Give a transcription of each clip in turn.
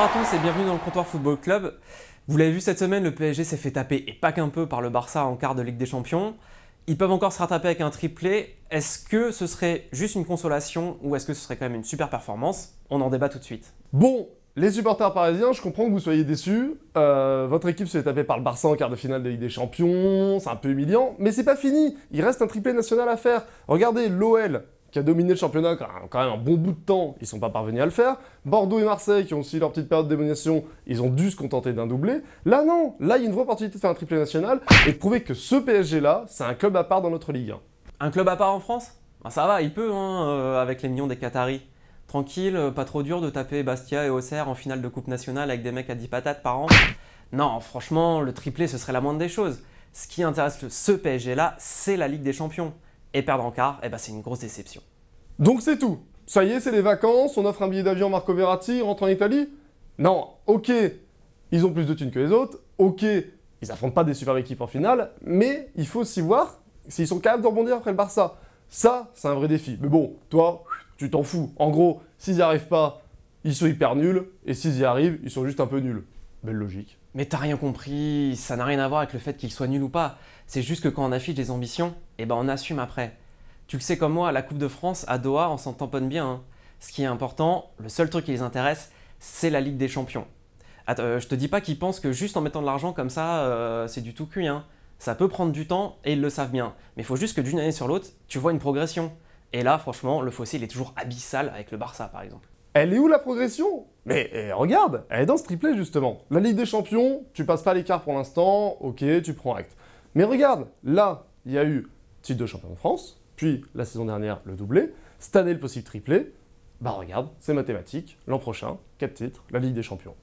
Bonjour à tous et bienvenue dans le Comptoir Football Club. Vous l'avez vu cette semaine, le PSG s'est fait taper, et pas qu'un peu, par le Barça en quart de Ligue des Champions. Ils peuvent encore se rattraper avec un triplé. Est-ce que ce serait juste une consolation ou est-ce que ce serait quand même une super performance? On en débat tout de suite. Bon, les supporters parisiens, je comprends que vous soyez déçus. Votre équipe se fait taper par le Barça en quart de finale de Ligue des Champions, c'est un peu humiliant, mais c'est pas fini. Il reste un triplé national à faire. Regardez l'OL, qui a dominé le championnat quand même un bon bout de temps, ils sont pas parvenus à le faire. Bordeaux et Marseille, qui ont aussi leur petite période de domination, ils ont dû se contenter d'un doublé. Là non, là il y a une vraie opportunité de faire un triplé national et de prouver que ce PSG-là, c'est un club à part dans notre Ligue 1. Un club à part en France? Ben ça va, il peut, avec les millions des Qataris. Tranquille, pas trop dur de taper Bastia et Auxerre en finale de Coupe nationale avec des mecs à 10 patates par an. Non, franchement, le triplé, ce serait la moindre des choses. Ce qui intéresse ce PSG-là, c'est la Ligue des Champions. Et perdre en quart, eh ben, c'est une grosse déception. Donc c'est tout. Ça y est, c'est les vacances, on offre un billet d'avion à Marco Verratti, rentre en Italie? Non, ok, ils ont plus de thunes que les autres, ok, ils affrontent pas des super équipes en finale, mais il faut aussi voir s'ils sont capables de rebondir après le Barça. Ça, c'est un vrai défi. Mais bon, toi, tu t'en fous. En gros, s'ils n'y arrivent pas, ils sont hyper nuls, et s'ils y arrivent, ils sont juste un peu nuls. Belle logique. Mais t'as rien compris, ça n'a rien à voir avec le fait qu'ils soient nuls ou pas. C'est juste que quand on affiche des ambitions, eh ben on assume après. Tu le sais comme moi, la Coupe de France, à Doha, on s'en tamponne bien. Hein. Ce qui est important, le seul truc qui les intéresse, c'est la Ligue des Champions. Attends, je te dis pas qu'ils pensent que juste en mettant de l'argent comme ça, c'est du tout cuit. Hein. Ça peut prendre du temps et ils le savent bien. Mais il faut juste que d'une année sur l'autre, tu vois une progression. Et là, franchement, le fossé, il est toujours abyssal avec le Barça, par exemple. Elle est où la progression? Mais regarde, elle est dans ce triplé justement. La Ligue des Champions, tu passes pas l'écart pour l'instant, ok, tu prends acte. Mais regarde, là, il y a eu titre de champion de France, puis la saison dernière, le doublé, cette année, le possible triplé. Bah regarde, c'est mathématique, l'an prochain, 4 titres, la Ligue des Champions.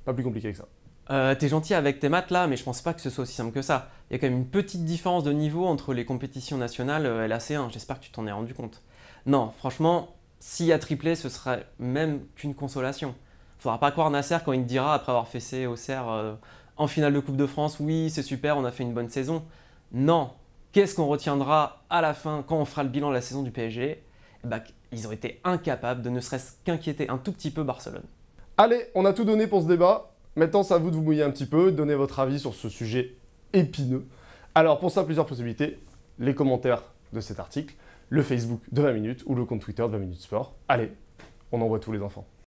Pas plus compliqué que ça. T'es gentil avec tes maths là, mais je pense pas que ce soit aussi simple que ça. Il y a quand même une petite différence de niveau entre les compétitions nationales et la C1, j'espère que tu t'en es rendu compte. Non, franchement, s'il y a triplé, ce serait même qu'une consolation. Faudra pas croire Nasser quand il te dira, après avoir fessé Auxerre en finale de Coupe de France, oui, c'est super, on a fait une bonne saison. Non, qu'est-ce qu'on retiendra à la fin quand on fera le bilan de la saison du PSG? Eh ben, ils ont été incapables de ne serait-ce qu'inquiéter un tout petit peu Barcelone. Allez, on a tout donné pour ce débat. Maintenant, c'est à vous de vous mouiller un petit peu, de donner votre avis sur ce sujet épineux. Alors, pour ça, plusieurs possibilités. Les commentaires de cet article, le Facebook de 20 minutes ou le compte Twitter de 20 minutes sport. Allez, on envoie tous les enfants.